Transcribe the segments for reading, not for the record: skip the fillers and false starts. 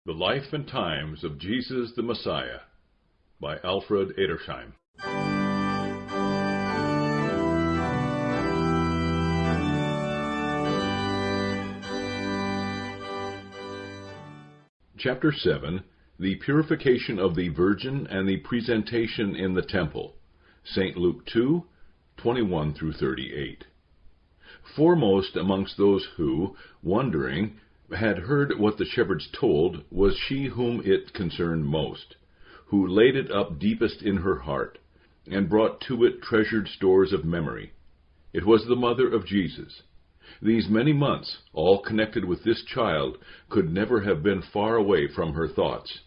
The Life and Times of Jesus the Messiah by Alfred Edersheim. Chapter 7, The Purification of the Virgin and the Presentation in the Temple. St. Luke 2, 21 through 38. Foremost amongst those who, wondering, had heard what the shepherds told, was she whom it concerned most, who laid it up deepest in her heart, and brought to it treasured stores of memory. It was the mother of Jesus. These many months, all connected with this child, could never have been far away from her thoughts.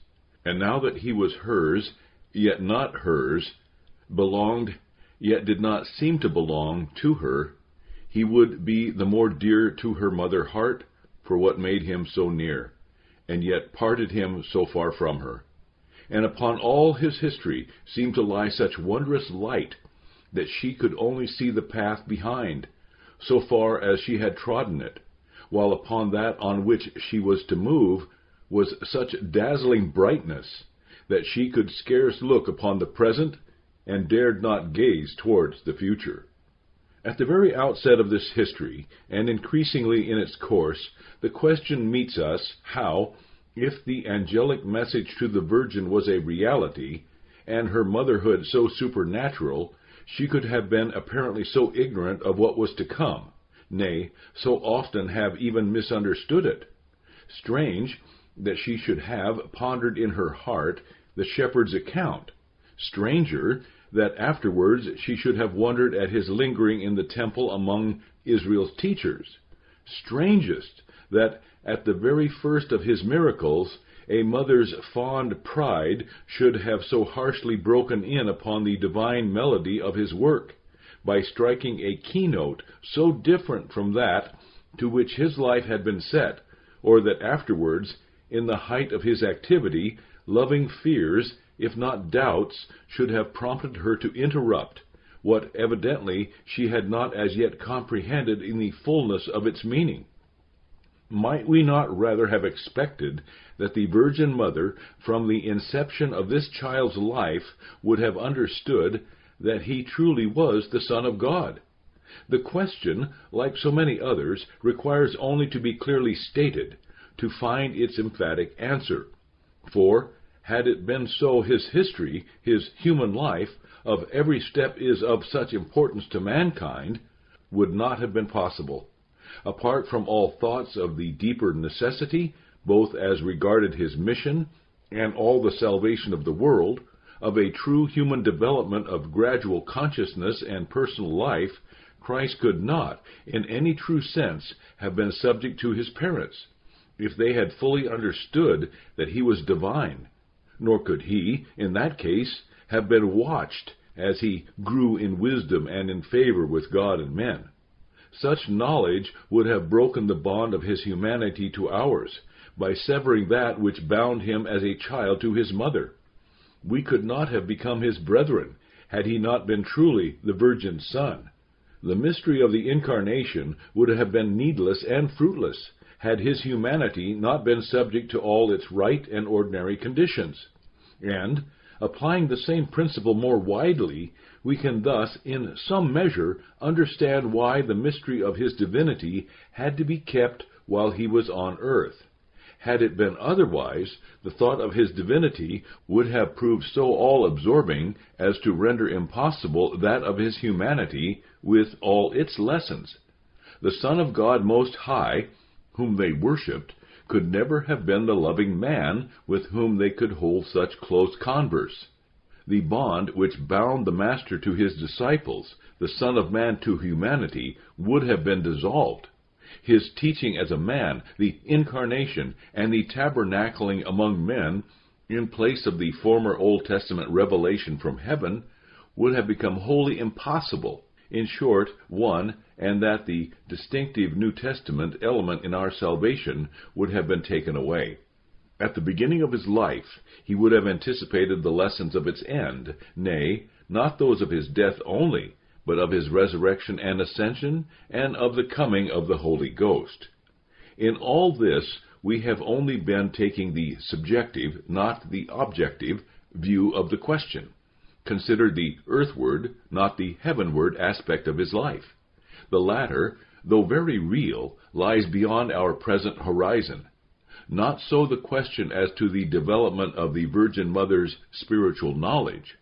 And now that he was hers, yet not hers, belonged, yet did not seem to belong to her, he would be the more dear to her mother heart for what made him so near, and yet parted him so far from her. And upon all his history seemed to lie such wondrous light that she could only see the path behind, so far as she had trodden it, while upon that on which she was to move was such dazzling brightness that she could scarce look upon the present and dared not gaze towards the future. At the very outset of this history, and increasingly in its course, the question meets us how, if the angelic message to the Virgin was a reality, and her motherhood so supernatural, she could have been apparently so ignorant of what was to come, nay, so often have even misunderstood it. Strange that she should have pondered in her heart the shepherd's account. Stranger that afterwards she should have wondered at his lingering in the temple among Israel's teachers. Strangest that at the very first of his miracles, a mother's fond pride should have so harshly broken in upon the divine melody of his work, by striking a keynote so different from that to which his life had been set, or that afterwards, in the height of his activity, loving fears, if not doubts, should have prompted her to interrupt what evidently she had not as yet comprehended in the fullness of its meaning. Might we not rather have expected that the Virgin Mother, from the inception of this child's life, would have understood that he truly was the Son of God? The question, like so many others, requires only to be clearly stated, to find its emphatic answer. For, had it been so, his history, his human life, of every step is of such importance to mankind, would not have been possible, apart from all thoughts of the deeper necessity, both as regarded his mission and all the salvation of the world, of a true human development of gradual consciousness and personal life. Christ could not, in any true sense, have been subject to his parents, if they had fully understood that he was divine. Nor could he, in that case, have been watched as he grew in wisdom and in favor with God and men. Such knowledge would have broken the bond of his humanity to ours, by severing that which bound him as a child to his mother. We could not have become his brethren, had he not been truly the Virgin's Son. The mystery of the incarnation would have been needless and fruitless, had his humanity not been subject to all its right and ordinary conditions. And, applying the same principle more widely, we can thus, in some measure, understand why the mystery of his divinity had to be kept while he was on earth. Had it been otherwise, the thought of his divinity would have proved so all-absorbing as to render impossible that of his humanity with all its lessons. The Son of God Most High, whom they worshipped, could never have been the loving man with whom they could hold such close converse. The bond which bound the Master to his disciples, the Son of Man to humanity, would have been dissolved. His teaching as a man, the incarnation, and the tabernacling among men, in place of the former Old Testament revelation from heaven, would have become wholly impossible. In short, one, and that the distinctive New Testament element in our salvation, would have been taken away. At the beginning of his life, he would have anticipated the lessons of its end, nay, not those of his death only, but of his resurrection and ascension, and of the coming of the Holy Ghost. In all this, we have only been taking the subjective, not the objective, view of the question, considered the earthward, not the heavenward aspect of his life. The latter, though very real, lies beyond our present horizon. Not so the question as to the development of the Virgin Mother's spiritual knowledge.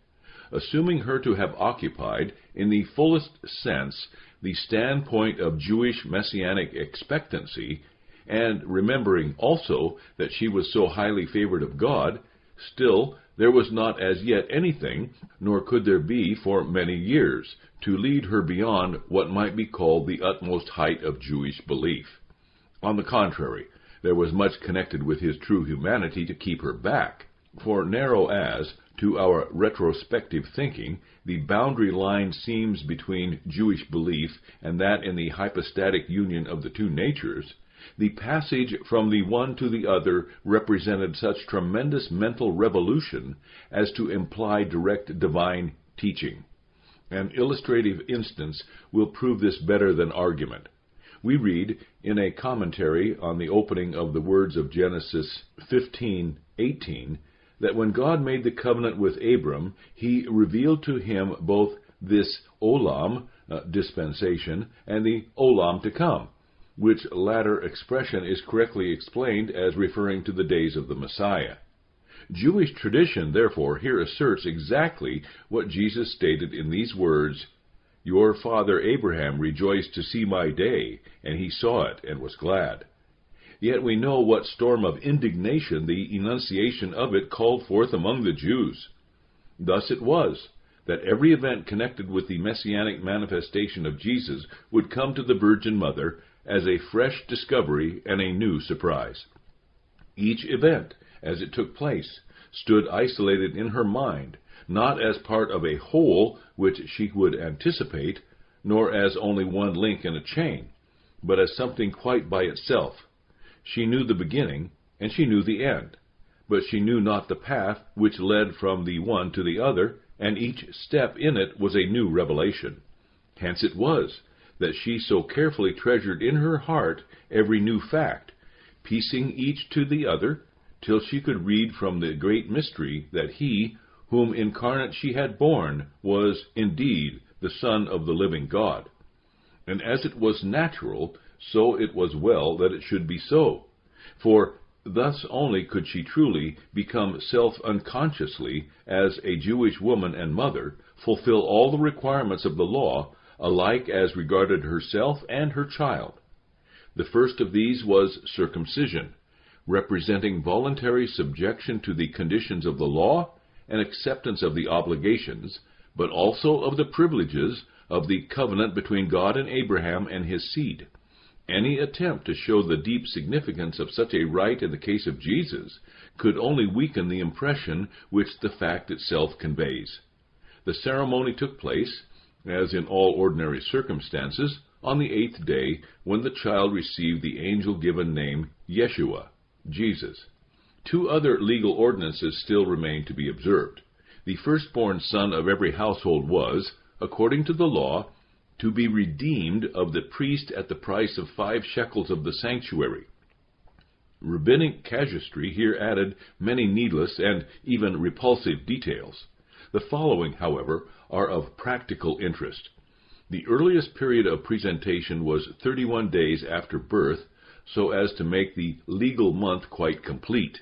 Assuming her to have occupied, in the fullest sense, the standpoint of Jewish messianic expectancy, and remembering also that she was so highly favored of God, still there was not as yet anything, nor could there be for many years, to lead her beyond what might be called the utmost height of Jewish belief. On the contrary, there was much connected with his true humanity to keep her back, for narrow as, to our retrospective thinking, the boundary line seems between Jewish belief and that in the hypostatic union of the two natures, the passage from the one to the other represented such tremendous mental revolution as to imply direct divine teaching. An illustrative instance will prove this better than argument. We read in a commentary on the opening of the words of Genesis 15:18 that when God made the covenant with Abram, he revealed to him both this olam, dispensation, and the olam to come, which latter expression is correctly explained as referring to the days of the Messiah. Jewish tradition, therefore, here asserts exactly what Jesus stated in these words, "Your father Abraham rejoiced to see my day, and he saw it and was glad." Yet we know what storm of indignation the enunciation of it called forth among the Jews. Thus it was that every event connected with the messianic manifestation of Jesus would come to the Virgin Mother as a fresh discovery and a new surprise. Each event, as it took place, stood isolated in her mind, not as part of a whole which she would anticipate, nor as only one link in a chain, but as something quite by itself. She knew the beginning, and she knew the end, but she knew not the path which led from the one to the other, and each step in it was a new revelation. Hence it was that she so carefully treasured in her heart every new fact, piecing each to the other, till she could read from the great mystery that he, whom incarnate she had borne, was indeed the Son of the living God. And as it was natural, so it was well that it should be so, for thus only could she truly become self-unconsciously, as a Jewish woman and mother, fulfill all the requirements of the law, alike as regarded herself and her child. The first of these was circumcision, representing voluntary subjection to the conditions of the law and acceptance of the obligations, but also of the privileges of the covenant between God and Abraham and his seed. Any attempt to show the deep significance of such a rite in the case of Jesus could only weaken the impression which the fact itself conveys. The ceremony took place, as in all ordinary circumstances, on the 8th day, when the child received the angel-given name Yeshua, Jesus. Two other legal ordinances still remained to be observed. The firstborn son of every household was, according to the law, to be redeemed of the priest at the price of 5 shekels of the sanctuary. Rabbinic casuistry here added many needless and even repulsive details. The following, however, are of practical interest. The earliest period of presentation was 31 days after birth, so as to make the legal month quite complete.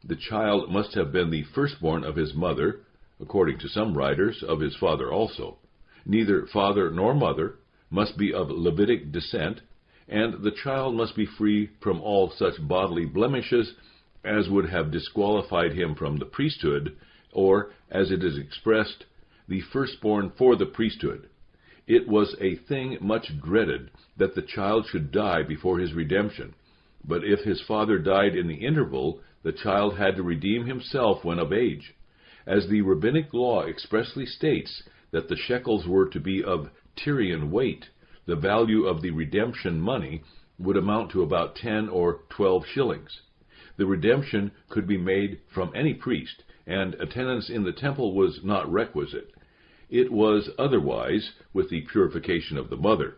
The child must have been the firstborn of his mother, according to some writers, of his father also. Neither father nor mother must be of Levitic descent, and the child must be free from all such bodily blemishes as would have disqualified him from the priesthood, or, as it is expressed, the firstborn for the priesthood. It was a thing much dreaded that the child should die before his redemption, but if his father died in the interval, the child had to redeem himself when of age. As the rabbinic law expressly states that the shekels were to be of Tyrian weight, the value of the redemption money would amount to about 10 or 12 shillings. The redemption could be made from any priest, and attendance in the temple was not requisite. It was otherwise with the purification of the mother.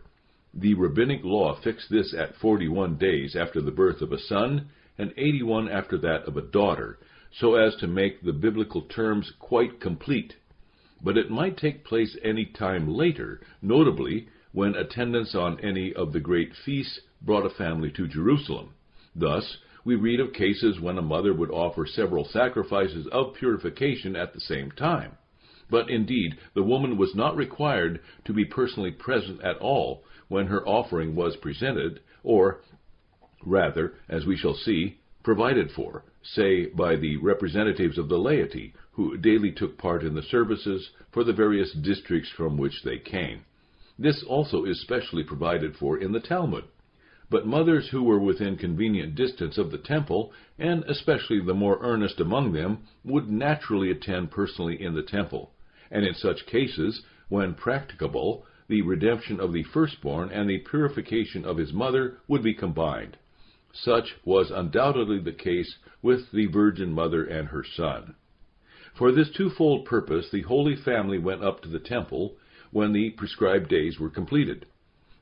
The rabbinic law fixed this at 41 days after the birth of a son, and 81 after that of a daughter, so as to make the biblical terms quite complete. But it might take place any time later, notably when attendance on any of the great feasts brought a family to Jerusalem. Thus, we read of cases when a mother would offer several sacrifices of purification at the same time. But indeed, the woman was not required to be personally present at all when her offering was presented, or, rather, as we shall see, provided for, say, by the representatives of the laity, who daily took part in the services for the various districts from which they came. This also is specially provided for in the Talmud. But mothers who were within convenient distance of the temple, and especially the more earnest among them, would naturally attend personally in the temple, and in such cases, when practicable, the redemption of the firstborn and the purification of his mother would be combined. Such was undoubtedly the case with the Virgin Mother and her son. For this twofold purpose the Holy Family went up to the temple when the prescribed days were completed.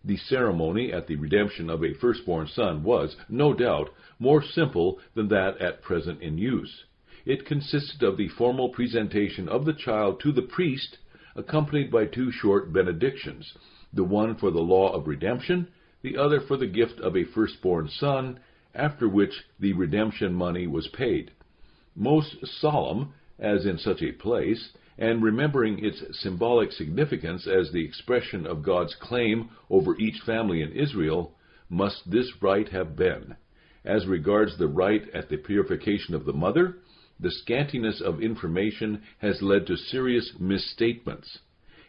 The ceremony at the redemption of a firstborn son was, no doubt, more simple than that at present in use. It consisted of the formal presentation of the child to the priest, accompanied by two short benedictions, the one for the law of redemption, the other for the gift of a firstborn son, after which the redemption money was paid. Most solemn, as in such a place, and remembering its symbolic significance as the expression of God's claim over each family in Israel, must this rite have been. As regards the rite at the purification of the mother, the scantiness of information has led to serious misstatements.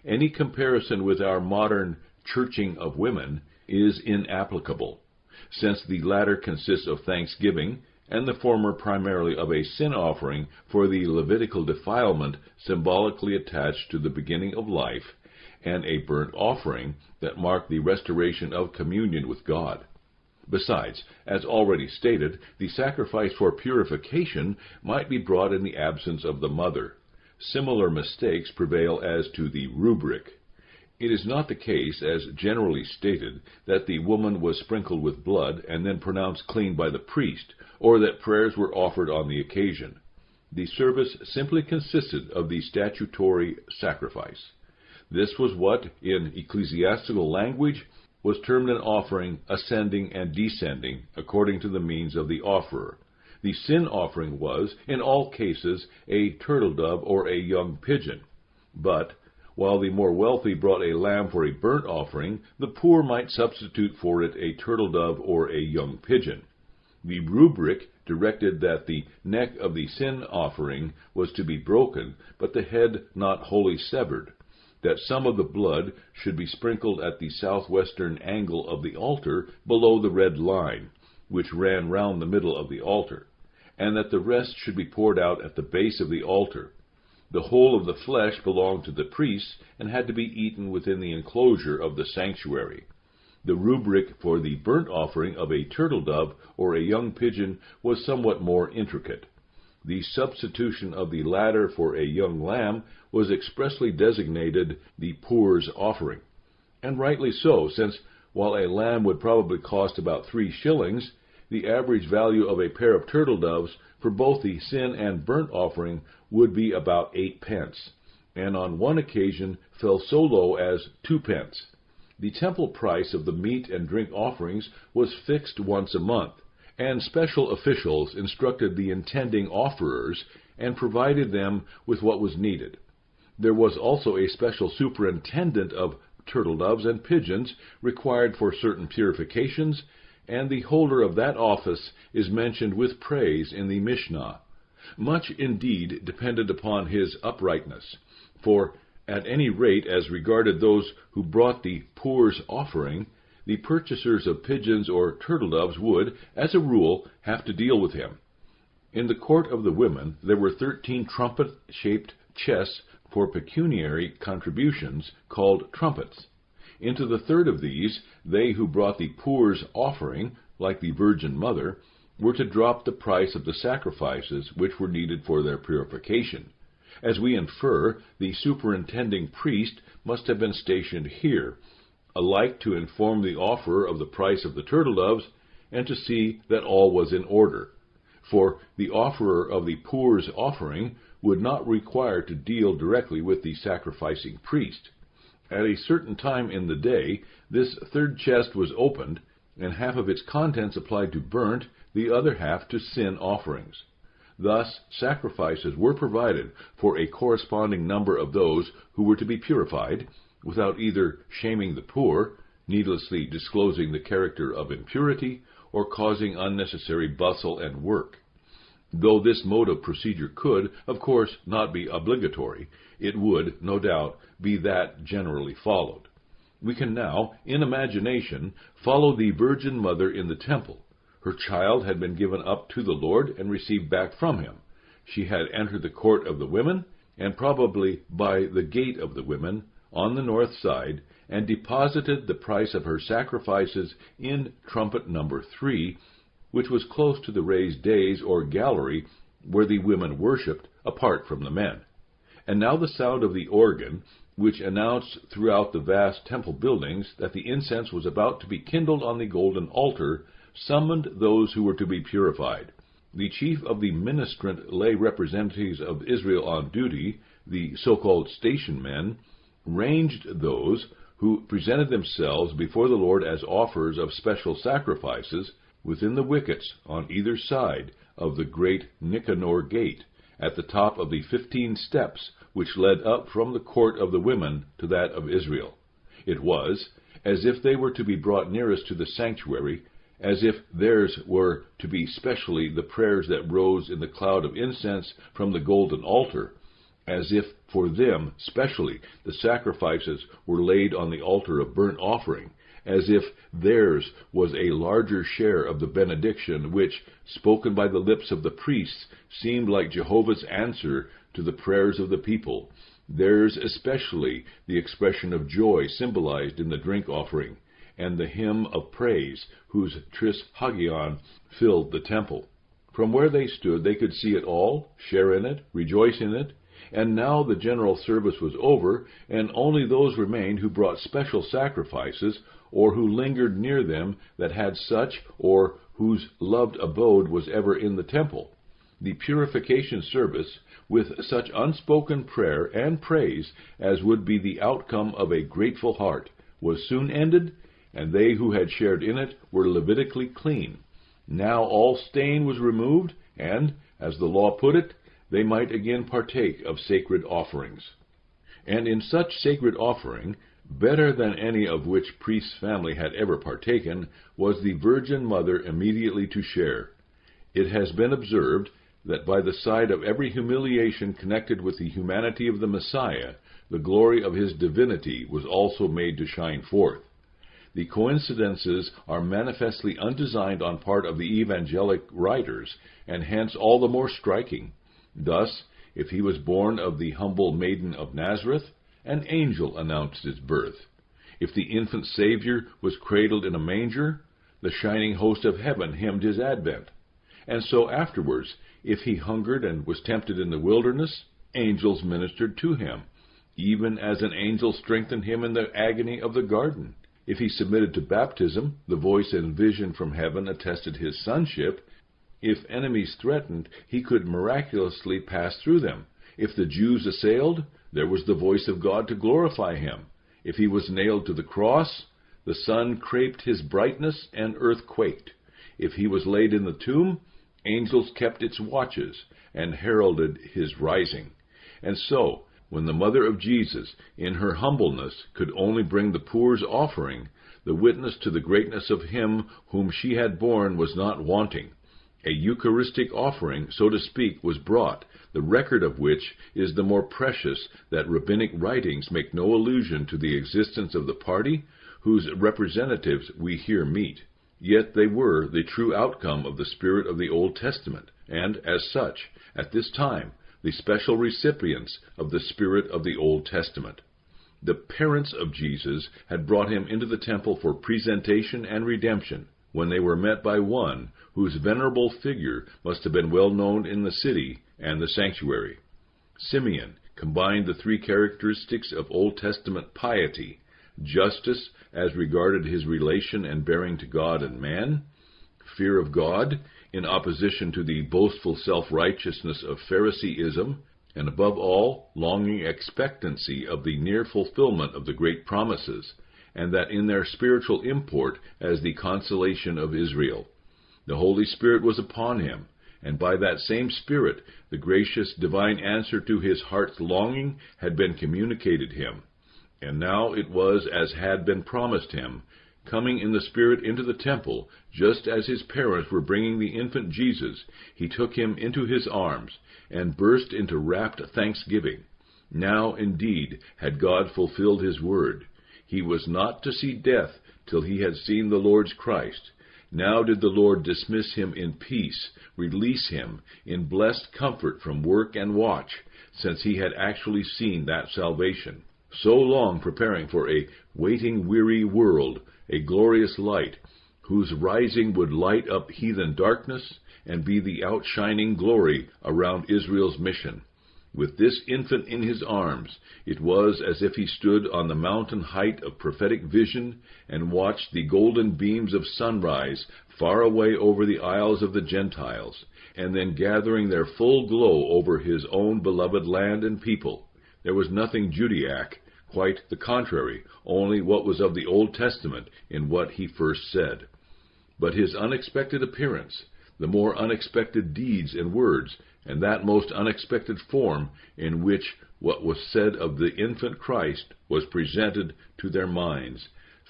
Any comparison with our modern churching of women is inapplicable, since the latter consists of thanksgiving, and the former primarily of a sin offering for the Levitical defilement symbolically attached to the beginning of life, and a burnt offering that marked the restoration of communion with God. Besides, as already stated, the sacrifice for purification might be brought in the absence of the mother. Similar mistakes prevail as to the rubric. It is not the case, as generally stated, that the woman was sprinkled with blood and then pronounced clean by the priest, or that prayers were offered on the occasion. The service simply consisted of the statutory sacrifice. This was what, in ecclesiastical language, was termed an offering ascending and descending, according to the means of the offerer. The sin offering was, in all cases, a turtle-dove or a young pigeon. But, while the more wealthy brought a lamb for a burnt offering, the poor might substitute for it a turtle-dove or a young pigeon. The rubric directed that the neck of the sin offering was to be broken, but the head not wholly severed, that some of the blood should be sprinkled at the southwestern angle of the altar below the red line, which ran round the middle of the altar, and that the rest should be poured out at the base of the altar. The whole of the flesh belonged to the priests and had to be eaten within the enclosure of the sanctuary. The rubric for the burnt offering of a turtle-dove or a young pigeon was somewhat more intricate. The substitution of the latter for a young lamb was expressly designated the poor's offering. And rightly so, since while a lamb would probably cost about 3 shillings, the average value of a pair of turtle-doves for both the sin and burnt offering would be about 8 pence, and on one occasion fell so low as 2 pence. The temple price of the meat and drink offerings was fixed once a month, and special officials instructed the intending offerers and provided them with what was needed. There was also a special superintendent of turtle-doves and pigeons required for certain purifications, and the holder of that office is mentioned with praise in the Mishnah. Much, indeed, depended upon his uprightness, for, at any rate as regarded those who brought the poor's offering, the purchasers of pigeons or turtle-doves would, as a rule, have to deal with him. In the court of the women there were 13 trumpet-shaped chests for pecuniary contributions, called trumpets. Into the third of these, they who brought the poor's offering, like the Virgin Mother, were to drop the price of the sacrifices which were needed for their purification. As we infer, the superintending priest must have been stationed here, alike to inform the offerer of the price of the turtle-doves, and to see that all was in order. For the offerer of the poor's offering would not require to deal directly with the sacrificing priest. At a certain time in the day, this third chest was opened, and half of its contents applied to burnt, the other half to sin offerings. Thus sacrifices were provided for a corresponding number of those who were to be purified, without either shaming the poor, needlessly disclosing the character of impurity, or causing unnecessary bustle and work. Though this mode of procedure could, of course, not be obligatory, it would, no doubt, be that generally followed. We can now, in imagination, follow the Virgin Mother in the temple. Her child had been given up to the Lord and received back from him. She had entered the court of the women, and probably by the gate of the women, on the north side, and deposited the price of her sacrifices in trumpet number 3, which was close to the raised dais or gallery where the women worshipped, apart from the men. And now the sound of the organ, which announced throughout the vast temple buildings that the incense was about to be kindled on the golden altar, summoned those who were to be purified. The chief of the ministrant lay representatives of Israel on duty, the so-called station men, ranged those who presented themselves before the Lord as offers of special sacrifices within the wickets on either side of the great Nicanor gate, at the top of the 15 steps which led up from the court of the women to that of Israel. It was as if they were to be brought nearest to the sanctuary, as if theirs were to be specially the prayers that rose in the cloud of incense from the golden altar, as if for them specially the sacrifices were laid on the altar of burnt offering, as if theirs was a larger share of the benediction which, spoken by the lips of the priests, seemed like Jehovah's answer to the prayers of the people, theirs especially the expression of joy symbolized in the drink offering, and the hymn of praise, whose tris hagion filled the temple. From where they stood they could see it all, share in it, rejoice in it, and now the general service was over, and only those remained who brought special sacrifices, or who lingered near them that had such, or whose loved abode was ever in the temple. The purification service, with such unspoken prayer and praise as would be the outcome of a grateful heart, was soon ended, and they who had shared in it were Levitically clean. Now all stain was removed, and, as the law put it, they might again partake of sacred offerings. And in such sacred offering, better than any of which priest's family had ever partaken, was the Virgin Mother immediately to share. It has been observed that by the side of every humiliation connected with the humanity of the Messiah, the glory of his divinity was also made to shine forth. The coincidences are manifestly undesigned on part of the evangelic writers, and hence all the more striking. Thus, if he was born of the humble maiden of Nazareth, an angel announced his birth. If the infant Savior was cradled in a manger, the shining host of heaven hymned his advent. And so afterwards, if he hungered and was tempted in the wilderness, angels ministered to him, even as an angel strengthened him in the agony of the garden. If he submitted to baptism, the voice and vision from heaven attested his sonship. If enemies threatened, he could miraculously pass through them. If the Jews assailed, there was the voice of God to glorify him. If he was nailed to the cross, the sun craped his brightness and earth quaked. If he was laid in the tomb, angels kept its watches and heralded his rising. And so, when the mother of Jesus, in her humbleness, could only bring the poor's offering, the witness to the greatness of him whom she had borne was not wanting. A Eucharistic offering, so to speak, was brought, the record of which is the more precious that rabbinic writings make no allusion to the existence of the party whose representatives we here meet. Yet they were the true outcome of the spirit of the Old Testament, and, as such, at this time, the special recipients of the spirit of the Old Testament. The parents of Jesus had brought him into the temple for presentation and redemption, when they were met by one whose venerable figure must have been well known in the city and the sanctuary. Simeon combined the three characteristics of Old Testament piety: justice as regarded his relation and bearing to God and man, fear of God, in opposition to the boastful self-righteousness of Phariseeism, and above all, longing expectancy of the near fulfillment of the great promises, and that in their spiritual import as the consolation of Israel. The Holy Spirit was upon him, and by that same Spirit the gracious divine answer to his heart's longing had been communicated him. And now it was as had been promised him, coming in the Spirit into the temple, just as his parents were bringing the infant Jesus, he took him into his arms, and burst into rapt thanksgiving. Now, indeed, had God fulfilled his word. He was not to see death till he had seen the Lord's Christ. Now did the Lord dismiss him in peace, release him in blessed comfort from work and watch, since he had actually seen that salvation. So long preparing for a waiting, weary world, a glorious light, whose rising would light up heathen darkness and be the outshining glory around Israel's mission. With this infant in his arms, it was as if he stood on the mountain height of prophetic vision and watched the golden beams of sunrise far away over the isles of the Gentiles, and then gathering their full glow over his own beloved land and people. There was nothing Judaic, quite the contrary, only what was of the Old Testament in what he first said. But his unexpected appearance, the more unexpected deeds and words, and that most unexpected form in which what was said of the infant Christ was presented to their minds,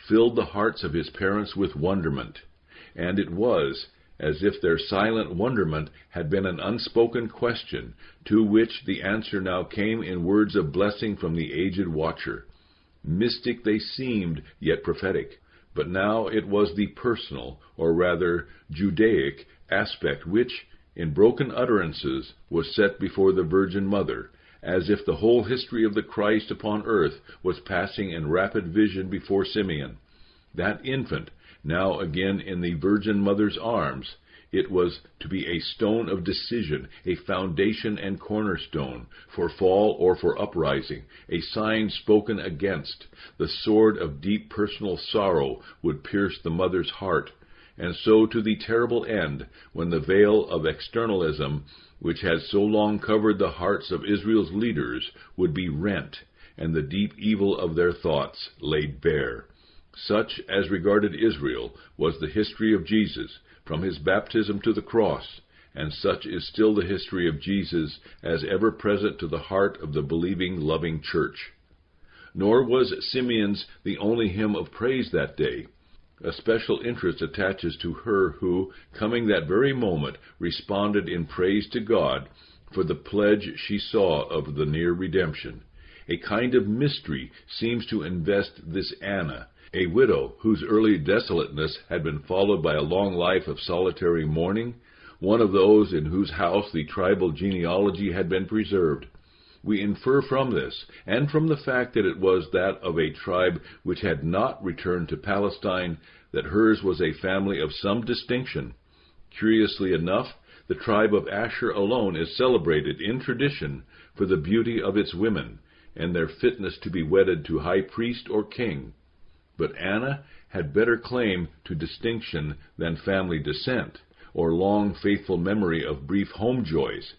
filled the hearts of his parents with wonderment. And it was as if their silent wonderment had been an unspoken question, to which the answer now came in words of blessing from the aged watcher. Mystic they seemed, yet prophetic. But now it was the personal, or rather Judaic, aspect which, in broken utterances, was set before the Virgin Mother, as if the whole history of the Christ upon earth was passing in rapid vision before Simeon. That infant, now again in the Virgin Mother's arms, it was to be a stone of decision, a foundation and cornerstone, for fall or for uprising, a sign spoken against. The sword of deep personal sorrow would pierce the mother's heart, and so to the terrible end, when the veil of externalism, which had so long covered the hearts of Israel's leaders, would be rent, and the deep evil of their thoughts laid bare. Such, as regarded Israel, was the history of Jesus, from his baptism to the cross, and such is still the history of Jesus as ever present to the heart of the believing, loving church. Nor was Simeon's the only hymn of praise that day. A special interest attaches to her who, coming that very moment, responded in praise to God for the pledge she saw of the near redemption. A kind of mystery seems to invest this Anna, a widow whose early desolateness had been followed by a long life of solitary mourning, one of those in whose house the tribal genealogy had been preserved. We infer from this, and from the fact that it was that of a tribe which had not returned to Palestine, that hers was a family of some distinction. Curiously enough, the tribe of Asher alone is celebrated in tradition for the beauty of its women, and their fitness to be wedded to high priest or king. But Anna had better claim to distinction than family descent, or long faithful memory of brief home joys.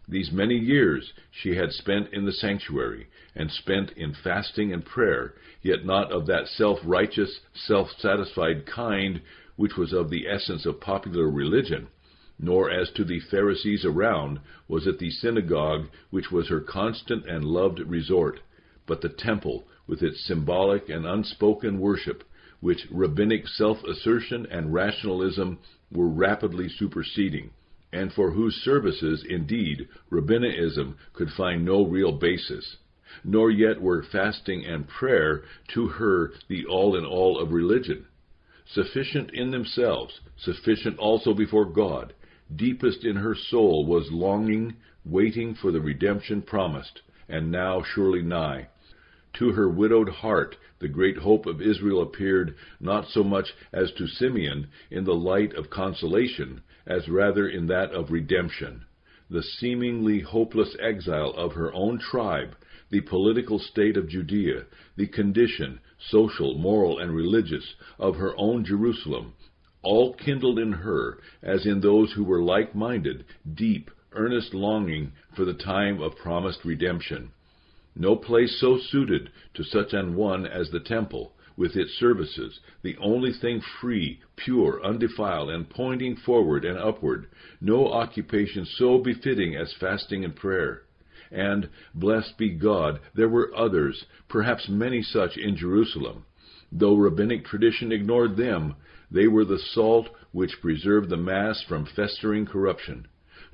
These many years she had spent in the sanctuary, and spent in fasting and prayer, yet not of that self-righteous, self-satisfied kind which was of the essence of popular religion, nor as to the Pharisees around was it the synagogue which was her constant and loved resort, but the temple, with its symbolic and unspoken worship, which rabbinic self-assertion and rationalism were rapidly superseding, and for whose services, indeed, rabbinism could find no real basis. Nor yet were fasting and prayer to her the all-in-all of religion. Sufficient in themselves, sufficient also before God, deepest in her soul was longing, waiting for the redemption promised, and now surely nigh. To her widowed heart the great hope of Israel appeared not so much as to Simeon in the light of consolation, as rather in that of redemption. The seemingly hopeless exile of her own tribe, the political state of Judea, the condition, social, moral, and religious, of her own Jerusalem, all kindled in her, as in those who were like-minded, deep, earnest longing for the time of promised redemption. No place so suited to such an one as the temple, with its services, the only thing free, pure, undefiled, and pointing forward and upward, no occupation so befitting as fasting and prayer. And, blessed be God, there were others, perhaps many such in Jerusalem. Though rabbinic tradition ignored them, they were the salt which preserved the mass from festering corruption.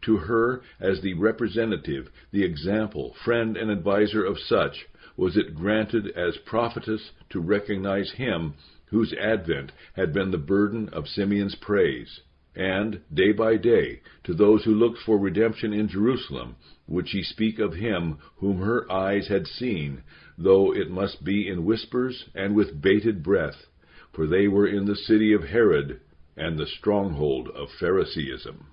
To her, as the representative, the example, friend, and adviser of such, was it granted as prophetess to recognize him whose advent had been the burden of Simeon's praise. And, day by day, to those who looked for redemption in Jerusalem, would she speak of him whom her eyes had seen, though it must be in whispers and with bated breath, for they were in the city of Herod and the stronghold of Phariseeism.